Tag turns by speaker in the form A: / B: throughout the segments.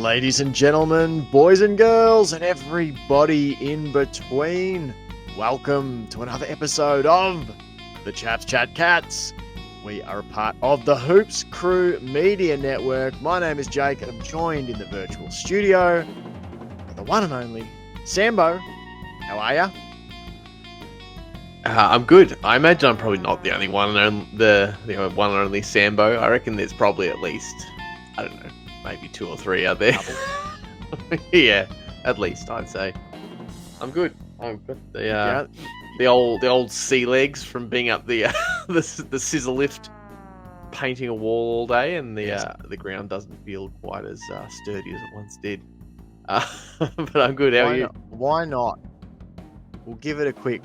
A: Ladies and gentlemen, boys and girls, and everybody in between, welcome to another episode of the Chaps Chat Cats. We are a part of the Hoops Crew Media Network. My name is Jake, and I'm joined in the virtual studio by the one and only Sambo. How are ya?
B: I'm good. I imagine I'm probably not the only one and the one and only Sambo. I reckon there's probably at least, I don't know, maybe two or three out there. Yeah, at least I'd say. I'm good. I've got the old sea legs from being up the the scissor lift, painting a wall all day, and the ground doesn't feel quite as sturdy as it once did. But I'm good. How are you?
A: Why not? We'll give it a quick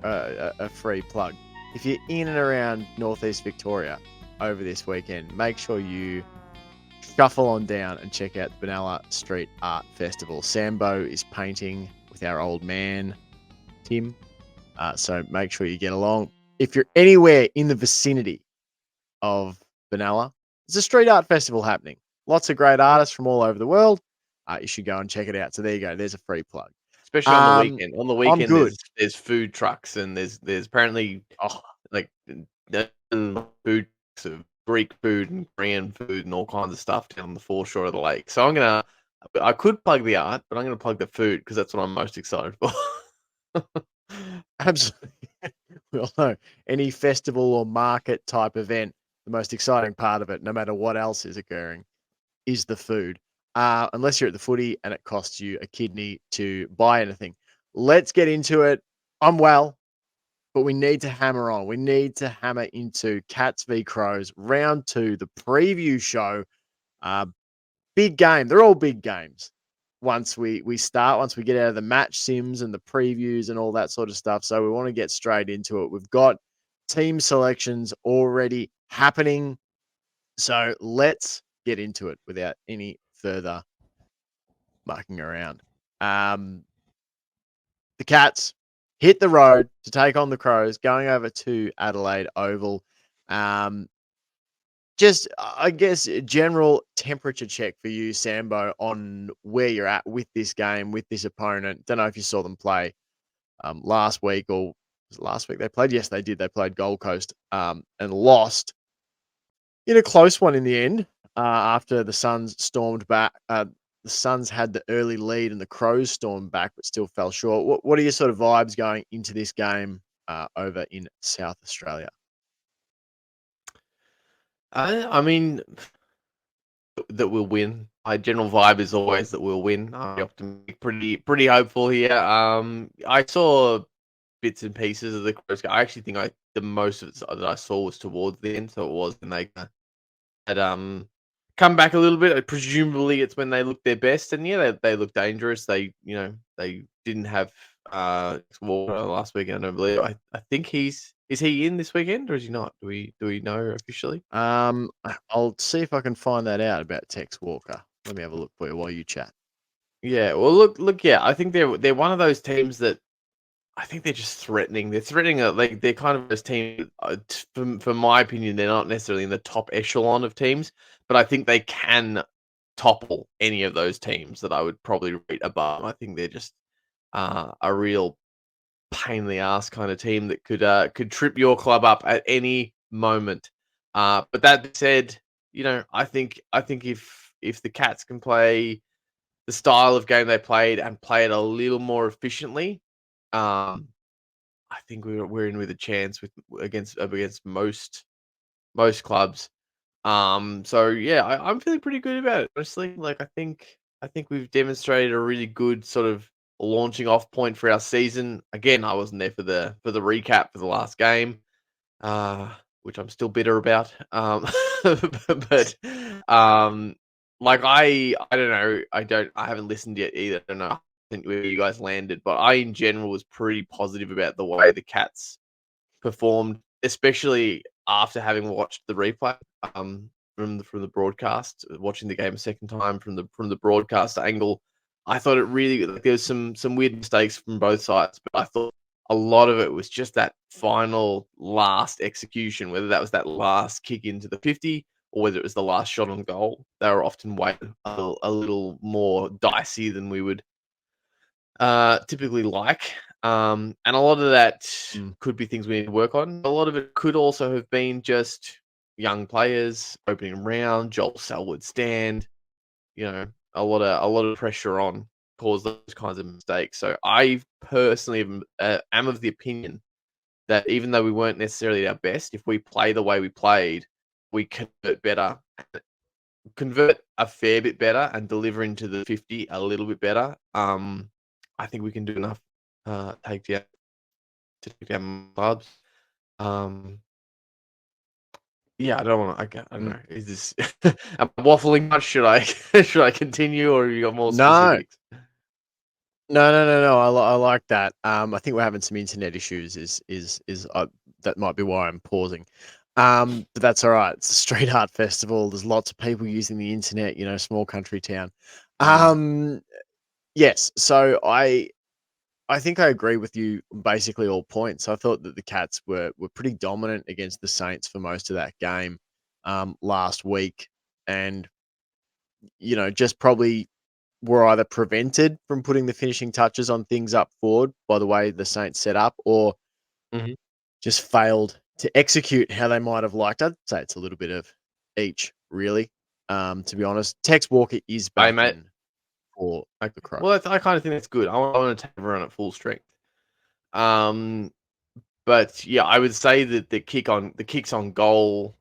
A: a free plug. If you're in and around Northeast Victoria over this weekend, make sure you shuffle on down and check out the Benalla Street Art Festival. Sambo is painting with our old man, Tim. So make sure you get along. If you're anywhere in the vicinity of Benalla, there's a street art festival happening. Lots of great artists from all over the world. You should go and check it out. So there you go. There's a free plug.
B: Especially on the weekend. On the weekend, there's food trucks and there's apparently like food trucks of Greek food and Korean food and all kinds of stuff down the foreshore of the lake. So I could plug the art, but I'm gonna plug the food because that's what I'm most excited for.
A: Absolutely. We all know any festival or market type event, the most exciting part of it, no matter what else is occurring, is the food. Unless you're at the footy and it costs you a kidney to buy anything. Let's get into it. I'm well, but we need to hammer on. We need to hammer into Cats v Crows, round 2, the preview show. Big game. They're all big games. Once we get out of the match sims and the previews and all that sort of stuff. So we want to get straight into it. We've got team selections already happening. So let's get into it without any further mucking around. The Cats hit the road to take on the Crows, going over to Adelaide Oval. Just, I guess, general temperature check for you, Sambo, on where you're at with this game, with this opponent. Don't know if you saw them play last week, or was it last week they played? Yes, they did. They played Gold Coast and lost in a close one in the end after the Suns stormed back. The Suns had the early lead and the Crows stormed back, but still fell short. What are your sort of vibes going into this game over in South Australia?
B: I mean, that we'll win. My general vibe is always that we'll win. I'm optimistic, pretty hopeful here. I saw bits and pieces of the Crows. I actually think the most of it that I saw was towards the end, so it was when they had come back a little bit. Presumably, it's when they looked their best, and yeah, they looked dangerous. They didn't have Walker last weekend. I don't believe. I think is he in this weekend or is he not? Do we know officially?
A: I'll see if I can find that out about Tex Walker. Let me have a look for you while you chat.
B: Yeah, well, look. Yeah, I think they're one of those teams that I think they're just threatening. They're threatening. Like they're kind of this team. For my opinion, they're not necessarily in the top echelon of teams, but I think they can topple any of those teams that I would probably rate above. I think they're just a real pain in the ass kind of team that could trip your club up at any moment. But that said, I think if the Cats can play the style of game they played and play it a little more efficiently, I think we're in with a chance against most clubs. So yeah, I'm feeling pretty good about it, honestly. Like I think we've demonstrated a really good sort of launching off point for our season. Again, I wasn't there for the recap for the last game, which I'm still bitter about. But like I don't know. I haven't listened yet either. I don't know where you guys landed, but I in general was pretty positive about the way the Cats performed, especially after having watched the replay from the broadcast, watching the game a second time from the broadcast angle. I thought it really there was some weird mistakes from both sides, but I thought a lot of it was just that final last execution, whether that was that last kick into the 50 or whether it was the last shot on goal, they were often weighted a little more dicey than we would typically like. And a lot of that could be things we need to work on. A lot of it could also have been just young players opening round, Joel Selwood stand, a lot of pressure on cause those kinds of mistakes. So I personally am of the opinion that even though we weren't necessarily at our best, if we play the way we played, we convert better, convert a fair bit better, and deliver into the 50 a little bit better. I think we can do enough take down to take down clubs. Yeah, I don't want to. I don't know. Is this am I waffling much? Should I should I continue, or have you got more
A: No.
B: specifics?
A: No. I like that. I think we're having some internet issues. That might be why I'm pausing. But that's all right. It's a street art festival. There's lots of people using the internet. Small country town. Yes. So I think I agree with you on basically all points. I thought that the Cats were pretty dominant against the Saints for most of that game last week, and just probably were either prevented from putting the finishing touches on things up forward by the way the Saints set up, or
B: Mhm.
A: just failed to execute how they might have liked. I'd say it's a little bit of each, really. To be honest, Tex Walker is
B: I
A: back
B: mate.
A: in for the Crows.
B: Well, I kind of think that's good. I want to take everyone at full strength. Um, but yeah, I would say that the kicks on goal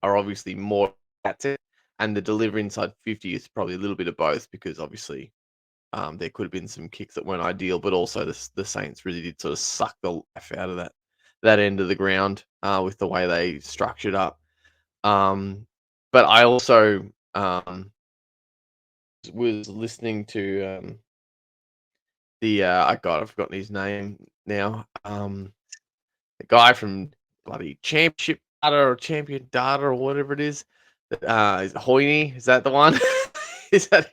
B: are obviously more at it, and the delivery inside 50 is probably a little bit of both because obviously there could have been some kicks that weren't ideal, but also the Saints really did sort of suck the life out of that end of the ground with the way they structured up. But I also was listening to I've forgotten his name now. The guy from bloody Championship Data or Champion Data or whatever it is. Is Hoyne? Is that the one? Is that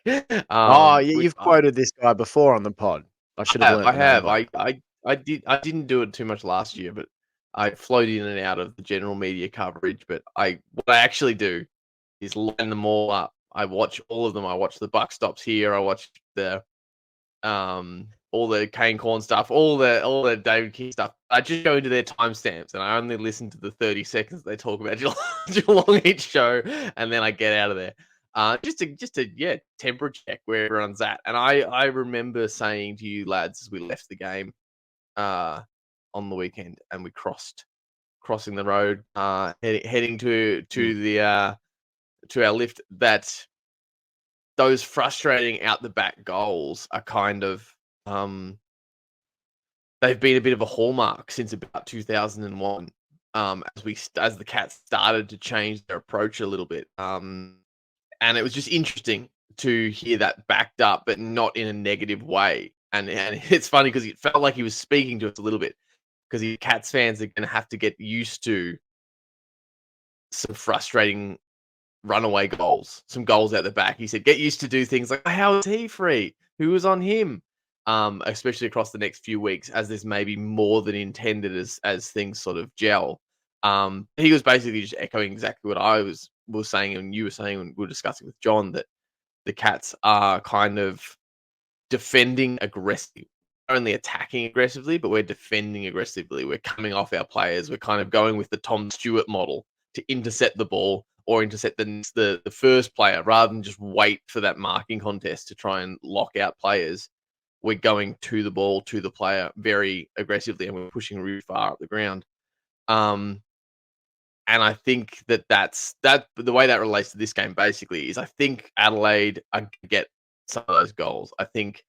A: Oh, yeah,
B: which
A: you've quoted this guy before on the pod. I should have learnt
B: I
A: the name
B: have.
A: by.
B: I didn't do it too much last year, but I float in and out of the general media coverage. But what I actually do is line them all up. I watch all of them. I watch the Buck stops here. I watch the all the Kane Corn stuff, all the David King stuff. I just go into their timestamps and I only listen to the 30 seconds they talk about Geelong each show, and then I get out of there. Just to temperature check where everyone's at. And I remember saying to you lads as we left the game on the weekend and we crossing the road, heading to the to our lift, that those frustrating out the back goals are kind of they've been a bit of a hallmark since about 2001. As the Cats started to change their approach a little bit. And it was just interesting to hear that backed up, but not in a negative way. And it's funny because it felt like he was speaking to us a little bit because Cats fans are going to have to get used to some frustrating runaway goals, some goals out the back. He said, get used to do things like, how is he free? Who was on him? Especially across the next few weeks, as there's maybe more than intended as things sort of gel. He was basically just echoing exactly what I was saying, and you were saying when we were discussing with John, that the Cats are kind of defending aggressively, not only attacking aggressively, but we're defending aggressively. We're coming off our players. We're kind of going with the Tom Stewart model to intercept the ball or intercept the first player rather than just wait for that marking contest to try and lock out players. We're going to the ball, to the player very aggressively, and we're pushing really far up the ground. And I think that's the way that relates to this game basically is I think Adelaide are going to get some of those goals. I think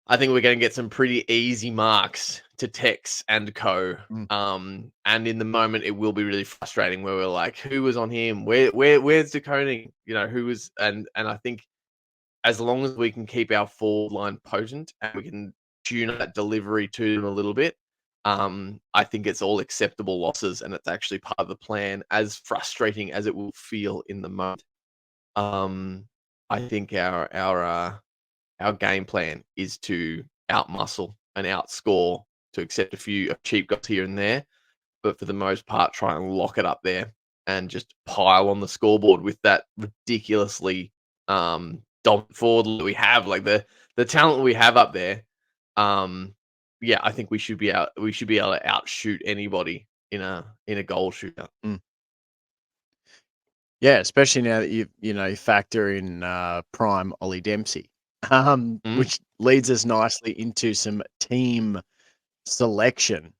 B: we're going to get some pretty easy marks to Tex and co. And in the moment, it will be really frustrating where we're like, who was on him? Where's De Koning? Who was? And I think as long as we can keep our forward line potent and we can tune that delivery to them a little bit, I think it's all acceptable losses, and it's actually part of the plan. As frustrating as it will feel in the moment, I think our game plan is to outmuscle and outscore, to accept a few cheap goals here and there, but for the most part, try and lock it up there and just pile on the scoreboard with that ridiculously dominant forward that we have, like the talent we have up there. Um, yeah, I think we should be able to outshoot anybody in a goal shootout.
A: Mm. Yeah, especially now that you factor in prime Ollie Dempsey,
B: Mm,
A: which leads us nicely into some team selection.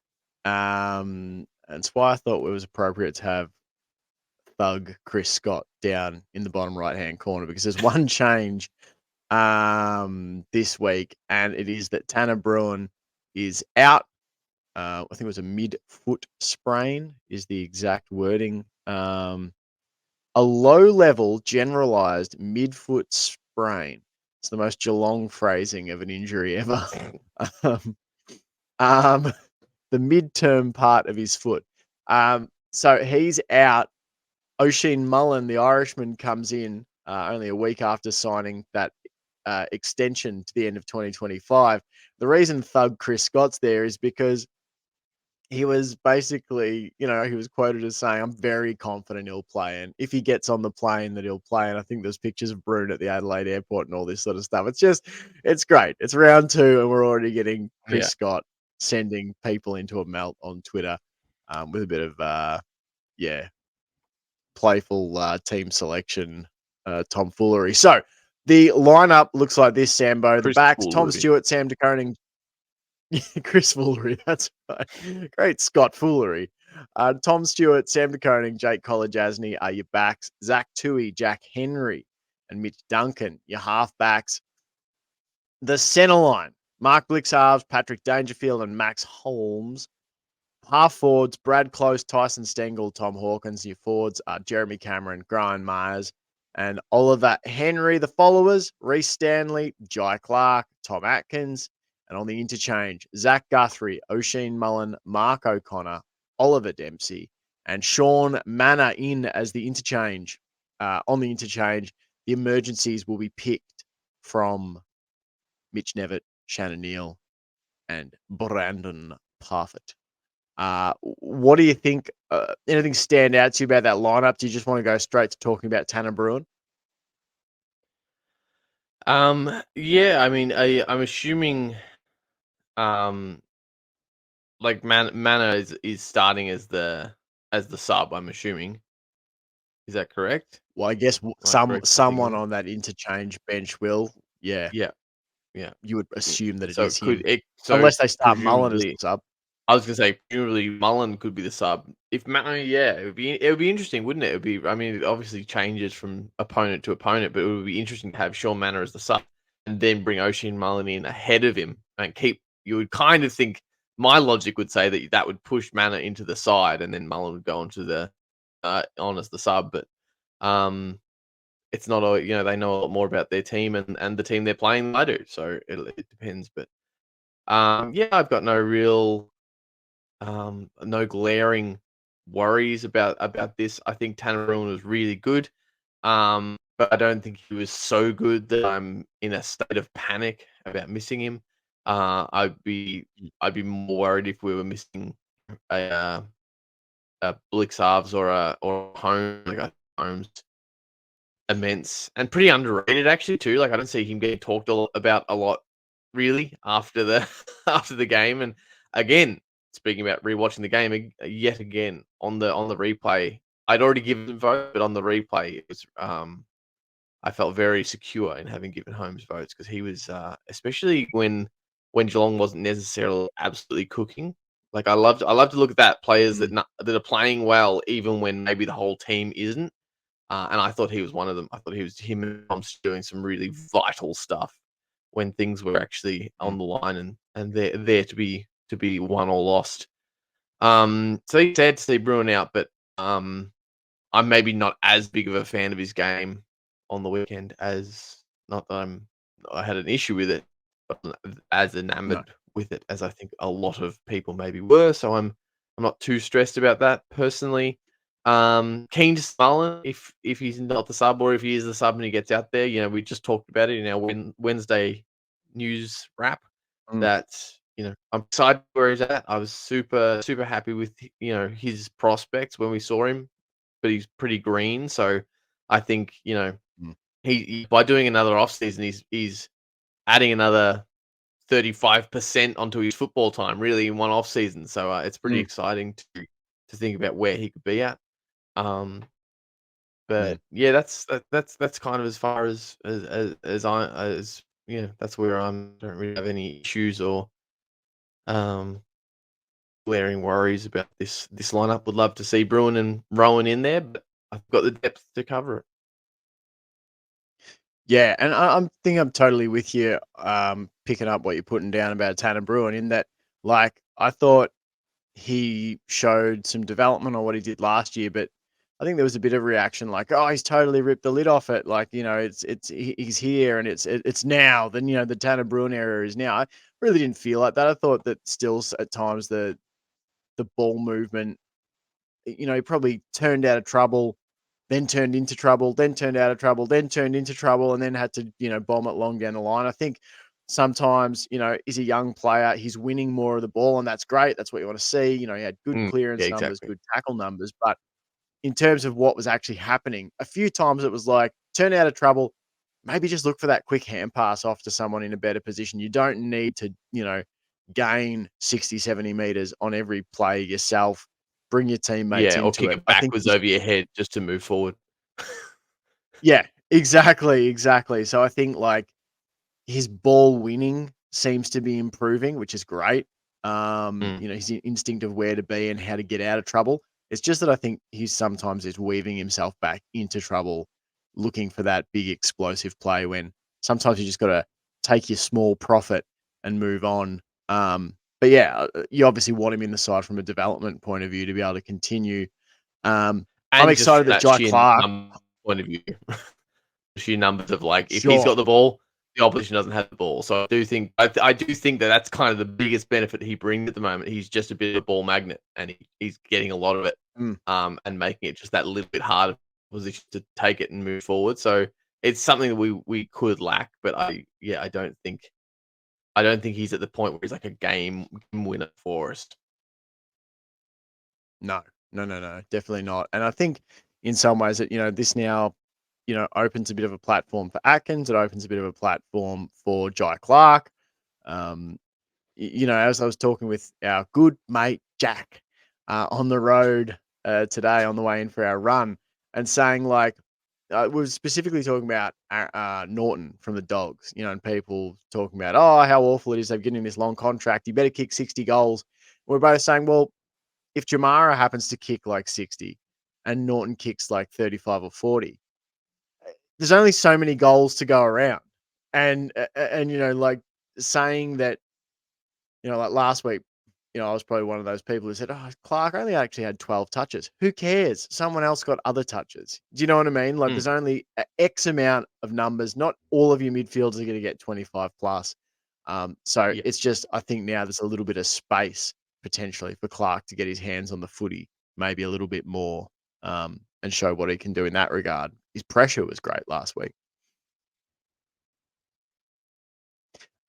A: And it's why I thought it was appropriate to have thug Chris Scott down in the bottom right hand corner, because there's one change this week, and it is that Tanner Bruin is out. I think it was a mid-foot sprain is the exact wording. A low-level generalized mid-foot sprain. It's the most Geelong phrasing of an injury ever. um, um, the midterm part of his foot. So he's out. Oisin Mullen, the Irishman, comes in only a week after signing that extension to the end of 2025. The reason Thug Chris Scott's there is because he was basically, he was quoted as saying, "I'm very confident he'll play, and if he gets on the plane, that he'll play." And I think there's pictures of Bruno at the Adelaide airport and all this sort of stuff. It's great. It's round two, and we're already getting Chris
B: yeah.
A: Scott sending people into a melt on Twitter with a bit of, yeah, playful team selection tomfoolery. So the lineup looks like this, Sambo. The
B: Chris
A: backs: Tom
B: Foolery.
A: Stewart, Sam De Koning, Chris Foolery. That's right. Great Scott Foolery. Tom Stewart, Sam De Koning, Jake Colajasny are your backs. Zach Tui, Jack Henry, and Mitch Duncan, your halfbacks. The centre line: Mark Blixarves, Patrick Dangerfield, and Max Holmes. Half forwards: Brad Close, Tyson Stengel, Tom Hawkins. Your forwards are Jeremy Cameron, Brian Myers, and Oliver Henry. The followers: Reece Stanley, Jai Clark, Tom Atkins. And on the interchange: Zach Guthrie, Oisin Mullen, Mark O'Connor, Oliver Dempsey, and Sean Manor in as the interchange. On the interchange, the emergencies will be picked from Mitch Nevitt, Shannon Neal, and Brandon Parfitt. What do you think? Anything stand out to you about that lineup? Do you just want to go straight to talking about Tanner Bruin?
B: Yeah, I mean, I'm assuming, um, like Mana is starting as the sub. I'm assuming. Is that correct?
A: Well, I guess
B: Am I correct in
A: someone
B: thinking?
A: on that interchange bench will. Yeah,
B: Yeah, yeah.
A: you would
B: Mm,
A: assume that it
B: So
A: is him,
B: so
A: unless they start Mullen as
B: presumably,
A: the sub.
B: I was gonna say presumably Mullen could be the sub. If Mana, yeah, it would be interesting, wouldn't it? It would be. I mean, it obviously changes from opponent to opponent, but it would be interesting to have Sean Manor as the sub and then bring Oisin Mullen in ahead of him and keep. You would kind of think my logic would say that that would push Manor into the side and then Mullen would go onto the on as the sub, but um, it's not all. They know a lot more about their team and the team they're playing than I do, so it depends. But yeah, I've got no real no glaring worries about this. I think Tanner Bruhn was really good, but I don't think he was so good that I'm in a state of panic about missing him. I'd be more worried if we were missing a Blixarves or a Home like a Holmes. Immense and pretty underrated actually too. Like I don't see him getting talked about a lot really after the after the game. And again, speaking about rewatching the game yet again on the replay, I'd already given him vote, but on the replay, it was I felt very secure in having given Holmes votes because he was especially when Geelong wasn't necessarily absolutely cooking. Like I love to look at that players
A: Mm.
B: that are playing well even when maybe the whole team isn't. And I thought he was one of them. I thought he was him and Tom's doing some really vital stuff when things were actually
A: Mm.
B: on the line and they're there to be won or lost. So he's sad to see Bruin out, but I'm maybe not as big of a fan of his game on the weekend as not that I had an issue with it, but as
A: No.
B: enamored with it as I think a lot of people maybe were. So I'm not too stressed about that personally. Keen to Smullen if he's not the sub or if he is the sub and he gets out there. We just talked about it in our Wednesday news wrap
A: Mm.
B: that I'm excited where he's at. I was super super happy with his prospects when we saw him but he's pretty green. So I think
A: Mm.
B: he by doing another off season, he's adding another 35% onto his football time, really, in one off season. So it's pretty
A: Mm.
B: exciting to think about where he could be at. Um,
A: Mm.
B: but yeah, that's kind of as far as that's where don't really have any issues or um glaring worries about this lineup. Would love to see Bruin and Rowan in there, but I've got the depth to cover it.
A: Yeah, and I'm think I'm totally with you, picking up what you're putting down about Tanner Bruin in that, like, I thought he showed some development on what he did last year, but I think there was a bit of reaction like, "Oh, he's totally ripped the lid off it." Like, he's here and it's now. Then, the Tanner Bruin era is now. I really didn't feel like that. I thought that still at times the ball movement, he probably turned out of trouble, then turned into trouble, then turned out of trouble, then turned into trouble, and then had to, bomb it long down the line. I think sometimes, he's a young player, he's winning more of the ball, and that's great. That's what you want to see. He had good
B: Yeah,
A: clearance numbers,
B: exactly.
A: good tackle numbers. But in terms of what was actually happening, a few times it was like, turn out of trouble, maybe just look for that quick hand pass off to someone in a better position. You don't need to, gain 60, 70 meters on every play yourself. Bring your teammates
B: Yeah, or
A: into
B: kick
A: it.
B: it
A: I think
B: backwards over your head just to move forward.
A: yeah, exactly, exactly. So I think like his ball winning seems to be improving, which is great.
B: Mm.
A: His instinct of where to be and how to get out of trouble. It's just that I think he sometimes is weaving himself back into trouble, looking for that big explosive play when sometimes you just got to take your small profit and move on. But yeah, you obviously want him in the side from a development point of view to be able to continue. I'm
B: And just
A: excited
B: from
A: that
B: that
A: Jai
B: sheer
A: Clark,
B: point of view. Sheer numbers of like if he's
A: sure.
B: got the ball, the opposition doesn't have the ball. So I do think that that's kind of the biggest benefit he brings at the moment. He's just a bit of a ball magnet, and he's getting a lot of it,
A: Mm,
B: and making it just that little bit harder position to take it and move forward. So it's something that we could lack, but I don't think he's at the point where he's like a game winner for us.
A: no, no, no, no, definitely not. And I think in some ways that, this now, opens a bit of a platform for Atkins. It opens a bit of a platform for Jai Clark. Um, as I was talking with our good mate Jack on the road today on the way in for our run, and saying like, we were specifically talking about Norton from the Dogs, and people talking about, oh, how awful it is they've given him this long contract. He better kick 60 goals. We're both saying, well, if Jamara happens to kick like 60 and Norton kicks like 35 or 40, there's only so many goals to go around. And like saying that, like last week, I was probably one of those people who said, "Oh, Clark only actually had 12 touches. Who cares? Someone else got other touches." Do you know what I mean? Like
B: Mm,
A: there's only a X amount of numbers. Not all of your midfielders are going to get 25 plus. So
B: yeah.
A: it's just, I think now there's a little bit of space potentially for Clark to get his hands on the footy, maybe a little bit more, and show what he can do in that regard. His pressure was great last week.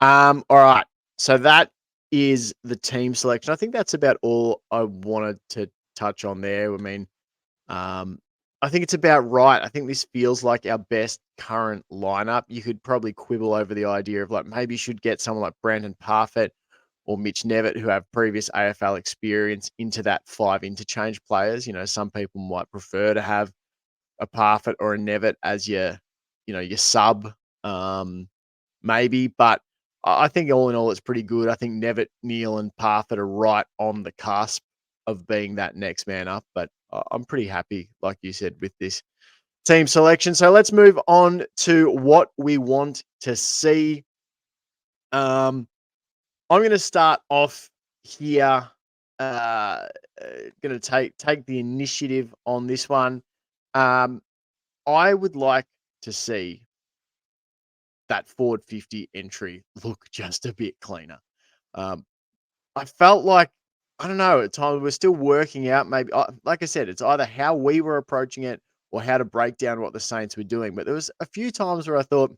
A: All right. So that is the team selection. I think that's about all I wanted to touch on there. I mean, um, I think it's about right. I think this feels like our best current lineup. You could probably quibble over the idea of like maybe you should get someone like Brandon Parfitt or Mitch Nevitt who have previous AFL experience into that 5 interchange players. Some people might prefer to have a Parfitt or a Nevitt as your sub. Um, maybe, but I think all in all, it's pretty good. I think Nevitt, Neal, and Parfitt are right on the cusp of being that next man up. But I'm pretty happy, like you said, with this team selection. So let's move on to what we want to see. Um, I'm going to start off here. Uh, going to take the initiative on this one. Um, I would like to see that forward 50 entry look just a bit cleaner. Um, I felt like, I don't know, at times we're still working out maybe, like I said, it's either how we were approaching it or how to break down what the Saints were doing. But there was a few times where I thought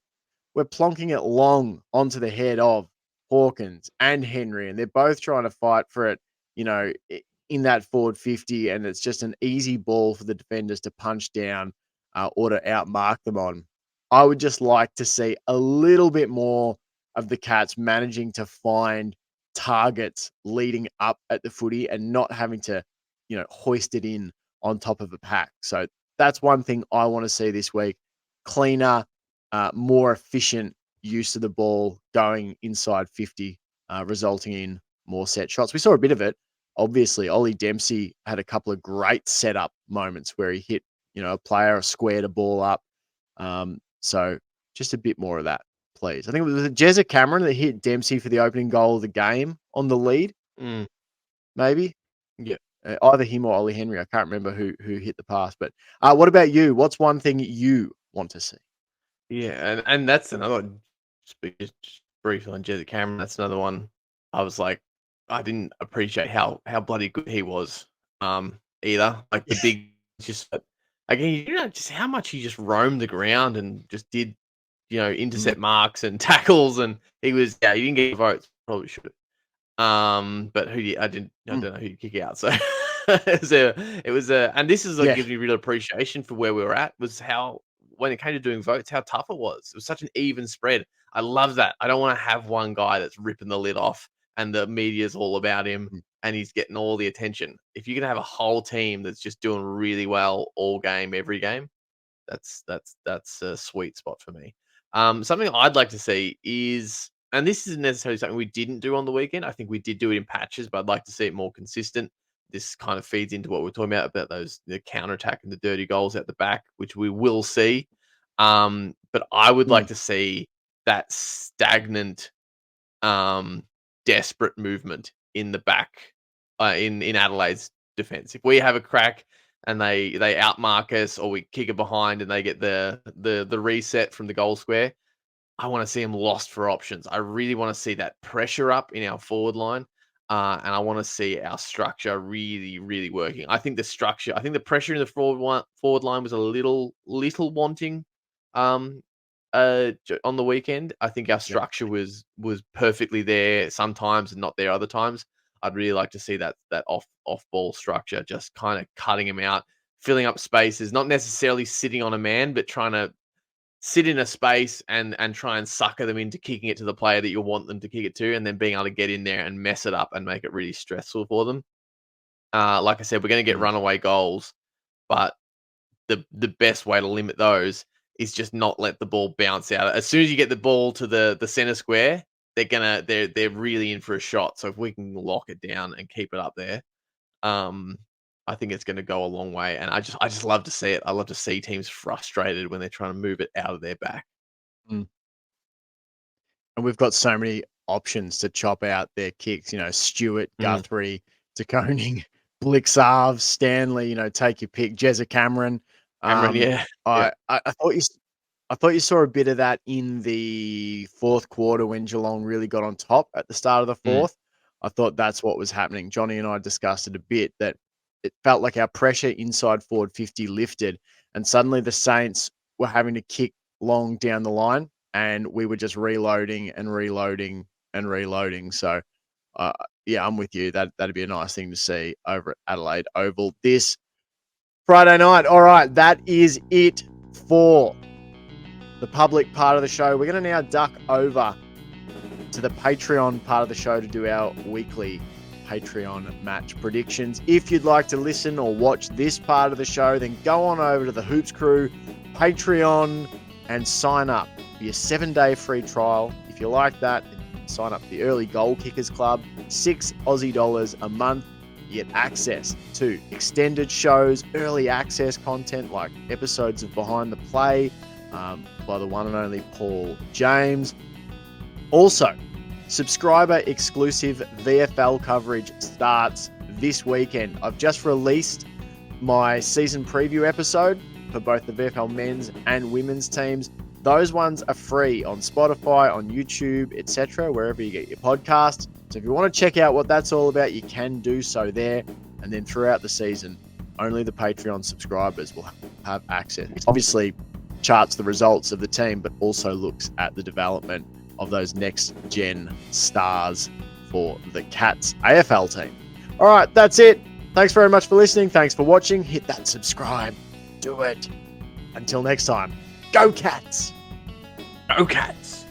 A: we're plonking it long onto the head of Hawkins and Henry, and they're both trying to fight for it, in that forward 50, and it's just an easy ball for the defenders to punch down or to outmark them on. I would just like to see a little bit more of the Cats managing to find targets leading up at the footy and not having to, hoist it in on top of a pack. So that's one thing I want to see this week. Cleaner, more efficient use of the ball going inside 50, resulting in more set shots. We saw a bit of it. Obviously, Ollie Dempsey had a couple of great setup moments where he hit, a player or squared a ball up. So just a bit more of that, please. I think it was Jezza Cameron that hit Dempsey for the opening goal of the game on the lead, maybe.
B: Yeah.
A: Either him or Ollie Henry. I can't remember who hit the pass. But what about you? What's one thing you want to see?
B: Yeah, and that's another one. Just briefly on Jezza Cameron, that's another one. I was like, I didn't appreciate how bloody good he was. Either like the big, just again, just how much he just roamed the ground and just did, intercept marks and tackles, and he didn't get votes. Probably should have. But I don't know who to kick out. So it was and this is gives me real appreciation for where we were at, was how, when it came to doing votes, how tough it was. It was such an even spread. I love that. I don't want to have one guy that's ripping the lid off and the media's all about him and he's getting all the attention. If you're gonna have a whole team that's just doing really well all game, every game, that's a sweet spot for me. Something I'd like to see is, and this isn't necessarily something we didn't do on the weekend. I think we did do it in patches, but I'd like to see it more consistent. This kind of feeds into what we're talking about the counterattack and the dirty goals at the back, which we will see. But I would like to see that stagnant, desperate movement in the back, in Adelaide's defense. If we have a crack and they outmark us, or we kick it behind and they get the reset from the goal square, I want to see them lost for options. I really want to see that pressure up in our forward line. And I want to see our structure really, really working. I think the pressure in the forward line was a little wanting on the weekend. I think our structure was perfectly there sometimes and not there other times. I'd really like to see that off ball structure, just kind of cutting him out, filling up spaces, not necessarily sitting on a man, but trying to sit in a space and try and sucker them into kicking it to the player that you want them to kick it to, and then being able to get in there and mess it up and make it really stressful for them. Like I said, we're going to get runaway goals, but the best way to limit those is just not let the ball bounce out. As soon as you get the ball to the center square, they're really in for a shot. So if we can lock it down and keep it up there, I think it's going to go a long way. And I just love to see it. I love to see teams frustrated when they're trying to move it out of their back.
A: And we've got so many options to chop out their kicks. Stewart, Guthrie, De Koning, Blixarve, Stanley. Take your pick. Jezza Cameron.
B: Yeah.
A: I thought you saw a bit of that in the fourth quarter when Geelong really got on top at the start of the fourth. I thought that's what was happening. Johnny and I discussed it a bit, that it felt like our pressure inside forward 50 lifted, and suddenly the Saints were having to kick long down the line, and we were just reloading and reloading and reloading. So, I'm with you. That'd be a nice thing to see over at Adelaide Oval this Friday night. All right, that is it for the public part of the show. We're going to now duck over to the Patreon part of the show to do our weekly Patreon match predictions. If you'd like to listen or watch this part of the show, then go on over to the Hoops Crew Patreon and sign up for your 7-day free trial. If you like that, then sign up for the Early Goal Kickers Club, $6 Aussie a month. You get access to extended shows, early access content like episodes of Behind the Play by the one and only Paul James. Also, subscriber exclusive VFL coverage starts this weekend. I've just released my season preview episode for both the VFL men's and women's teams. Those ones are free on Spotify, on YouTube, etc., wherever you get your podcasts. So if you want to check out what that's all about, you can do so there. And then throughout the season, only the Patreon subscribers will have access. It obviously charts the results of the team, but also looks at the development of those next-gen stars for the Cats AFL team. All right, that's it. Thanks very much for listening. Thanks for watching. Hit that subscribe. Do it. Until next time, go Cats.
B: Go Cats.